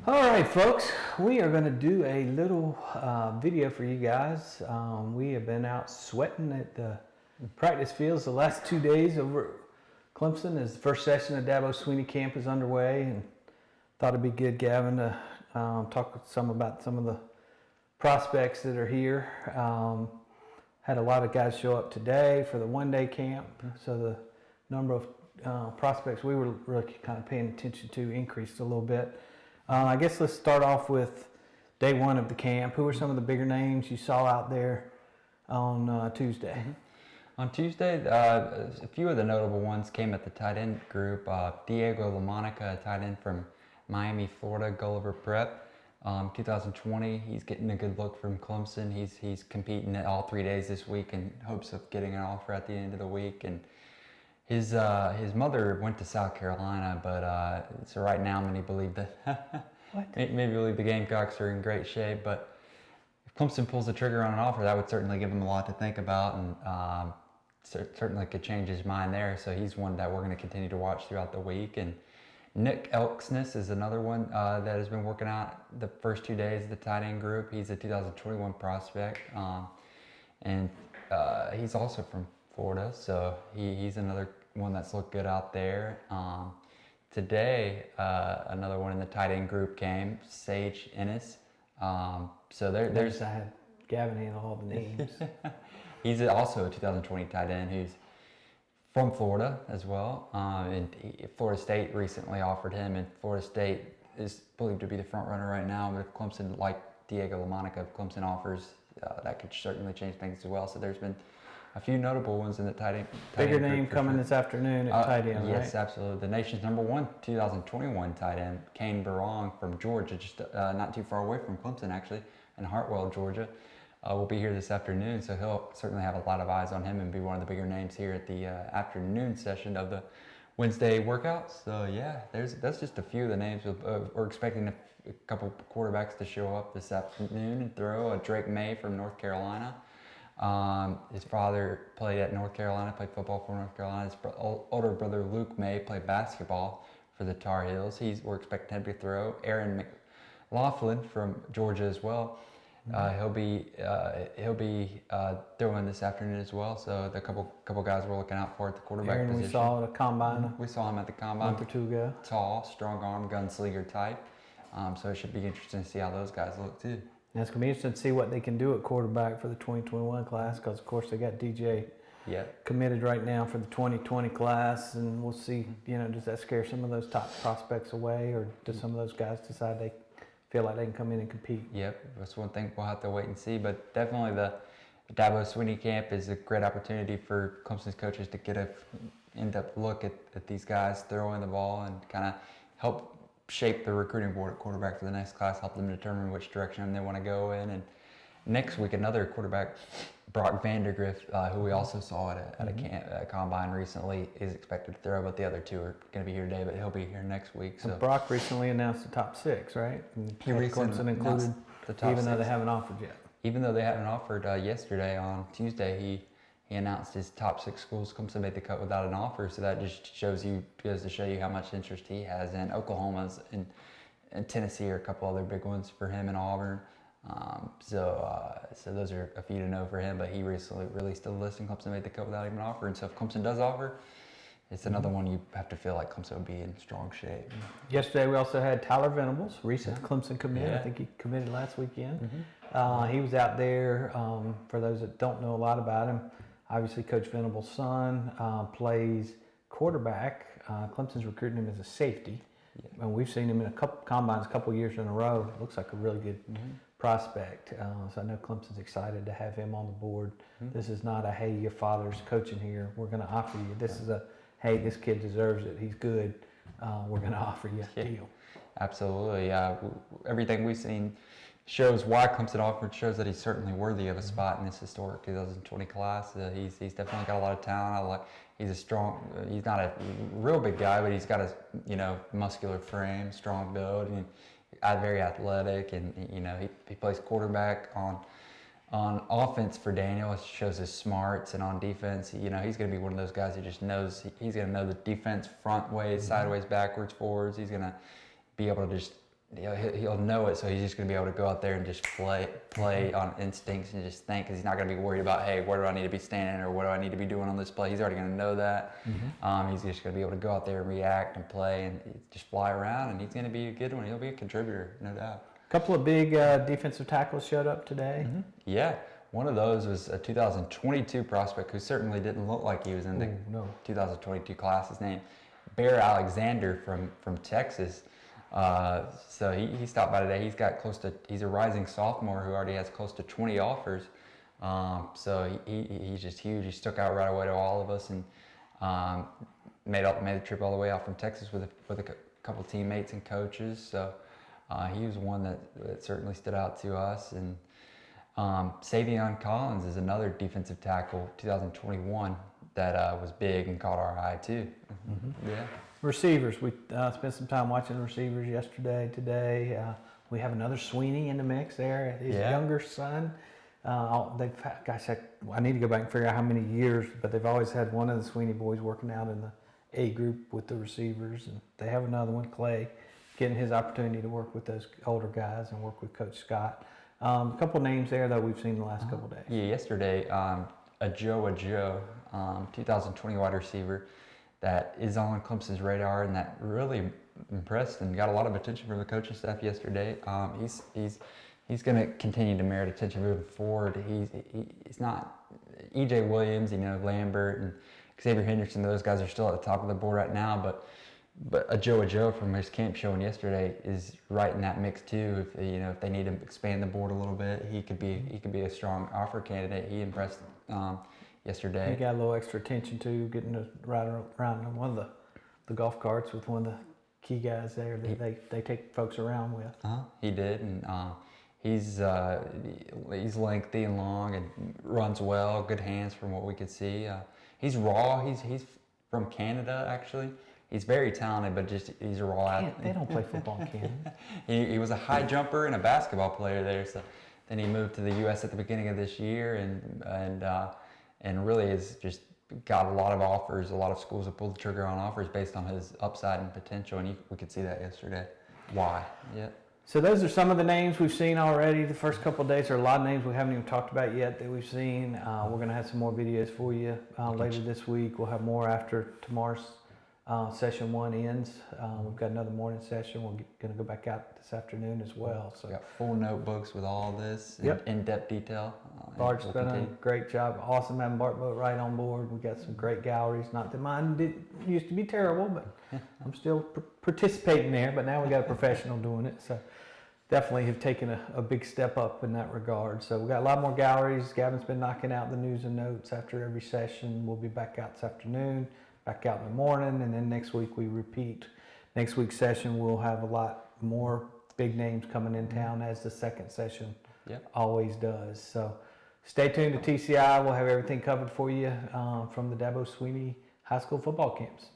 All right, folks, we are going to do a little video for you guys. We have been out sweating at the practice fields the last 2 days over Clemson as the first session of Dabo Swinney camp is underway, and thought it'd be good, Gavin, to talk about some of the prospects that are here. Had a lot of guys show up today for the one-day camp, so the number of prospects we were really kind of paying attention to increased a little bit. I guess let's start off with day one of the camp. Who are some of the bigger names you saw out there on Tuesday? Mm-hmm. On Tuesday, a few of the notable ones came at the tight end group. Diego LaMonica, a tight end from Miami, Florida, Gulliver Prep. 2020, he's getting a good look from Clemson. He's competing all 3 days this week in hopes of getting an offer at the end of the week. And his mother went to South Carolina, but so right now many believe that maybe believe the Gamecocks are in great shape. But if Clemson pulls the trigger on an offer, that would certainly give him a lot to think about, and certainly could change his mind there. So he's one that we're going to continue to watch throughout the week. And Nick Elksness is another one that has been working out the first 2 days of the tight end group. He's a 2021 prospect, and he's also from Florida, so he's another one that's looked good out there. Today, another one in the tight end group came, Sage Ennis. So there's I had Gavin handle all the names. He's also a 2020 tight end who's from Florida as well. And Florida State recently offered him, and Florida State is believed to be the front runner right now. But if Clemson, like Diego LaMonica, if Clemson offers, that could certainly change things as well. So there's been a few notable ones in the tight end. Bigger name coming this afternoon at tight end, right? Yes, absolutely. The nation's #1 2021 tight end, Kane Barong from Georgia, just not too far away from Clemson, actually, in Hartwell, Georgia, will be here this afternoon. So he'll certainly have a lot of eyes on him and be one of the bigger names here at the afternoon session of the Wednesday workouts. So yeah, that's just a few of the names. We're expecting a couple quarterbacks to show up this afternoon and throw. Drake May from North Carolina. His father played at North Carolina, played football for North Carolina. His older brother Luke May played basketball for the Tar Heels. We're expecting him to throw. Aaron McLaughlin from Georgia as well. He'll be throwing this afternoon as well. So the couple guys we're looking out for at the quarterback Aaron, position. we saw at a combine. We saw him at the combine. A month or two ago. Tall, strong arm, gunslinger type. So it should be interesting to see how those guys look too. And it's going to be interesting to see what they can do at quarterback for the 2021 class, because, of course, they got DJ committed right now for the 2020 class, and we'll see, does that scare some of those top prospects away, or do some of those guys decide they feel like they can come in and compete? Yep, that's one thing we'll have to wait and see, but definitely the Dabo Swinney camp is a great opportunity for Clemson's coaches to get an in-depth look at these guys throwing the ball and kind of help shape the recruiting board at quarterback for the next class, help them determine which direction they want to go in. And next week, another quarterback, Brock Vandergrift, who we also saw at a combine recently, is expected to throw, but the other two are going to be here today, but he'll be here next week. So Brock recently announced the top 6, right? And he recently Clemson included, the top even 6. though they haven't offered yet. Even though they haven't offered yesterday on Tuesday, he announced his top 6 schools. Clemson made the cut without an offer, so that just goes to show you how much interest he has in Oklahoma's and Tennessee are a couple other big ones for him, and Auburn. So those are a few to know for him. But he recently released a list, and Clemson made the cut without even an offer. And so if Clemson does offer, it's another one you have to feel like Clemson would be in strong shape. Yesterday we also had Tyler Venables, recent Clemson commit. I think he committed last weekend. He was out there. For those that don't know a lot about him, obviously Coach Venables' son plays quarterback. Clemson's recruiting him as a safety. And we've seen him in a couple combines a couple years in a row. Looks like a really good prospect. So I know Clemson's excited to have him on the board. This is not a, hey, your father's coaching here, we're going to offer you. This is a, hey, this kid deserves it, he's good, we're going to offer you a deal. Absolutely. Everything we've seen shows why Clemson offered, shows that he's certainly worthy of a spot in this historic 2020 class. He's definitely got a lot of talent. He's a strong, he's not a real big guy, but he's got a muscular frame, strong build, and very athletic, and he plays quarterback on offense for Daniel. It shows his smarts, and on defense, he's going to be one of those guys who just knows, he's going to know the defense front ways, sideways, backwards, forwards. He's going to be able to just he'll know it, so he's just going to be able to go out there and just play on instincts and just think, because he's not going to be worried about, hey, where do I need to be standing or what do I need to be doing on this play. He's already going to know that. He's just going to be able to go out there and react and play and just fly around, and he's going to be a good one. He'll be a contributor, no doubt. A couple of big defensive tackles showed up today. Yeah, one of those was a 2022 prospect who certainly didn't look like he was in the 2022 class. His name, Bear Alexander from Texas. So he stopped by today. He's a rising sophomore who already has close to 20 offers. So he's just huge. He stuck out right away to all of us and made the trip all the way out from Texas with a couple teammates and coaches. So he was one that certainly stood out to us. And Savion Collins is another defensive tackle, 2021, that was big and caught our eye too. Yeah. Receivers, we spent some time watching the receivers yesterday, today. We have another Swinney in the mix there, his younger son. I need to go back and figure out how many years, but they've always had one of the Swinney boys working out in the A group with the receivers, and they have another one, Clay, getting his opportunity to work with those older guys and work with Coach Scott. A couple names there that we've seen the last couple days. Yeah, yesterday, Joe, 2020 wide receiver that is on Clemson's radar and that really impressed and got a lot of attention from the coaching staff yesterday. He's going to continue to merit attention moving forward. He's not E.J. Williams, Lambert and Xavier Henderson. Those guys are still at the top of the board right now, but Joe from his camp showing yesterday is right in that mix too. If they need to expand the board a little bit, he could be a strong offer candidate. He impressed yesterday. He got a little extra attention too, getting to ride around on one of the golf carts with one of the key guys there that they take folks around with. He did, and he's lengthy and long and runs well, good hands from what we could see. He's raw. He's from Canada actually. He's very talented, but he's a raw athlete. They don't play football in Canada. He was a high jumper and a basketball player there. So then he moved to the U.S. at the beginning of this year, and really has just got a lot of offers. A lot of schools have pulled the trigger on offers based on his upside and potential, and we could see that yesterday. Why? Yeah. So those are some of the names we've seen already. The first couple of days, there are a lot of names we haven't even talked about yet that we've seen. We're going to have some more videos for you later this week. We'll have more after tomorrow's session 1 ends. We've got another morning session. We're going to go back out this afternoon as well. So we got full notebooks with all this in-depth detail. Bart's done a great job. Awesome having Bart Boatwright on board. We've got some great galleries. Not that mine used to be terrible, but I'm still participating there. But now we got a professional doing it. So definitely have taken a big step up in that regard. So we've got a lot more galleries. Gavin's been knocking out the news and notes after every session. We'll be back out this afternoon, back out in the morning, and then next week we repeat. Next week's session we'll have a lot more big names coming in town, as the second session always does. So stay tuned to TCI. We'll have everything covered for you from the Dabo Swinney High School football camps.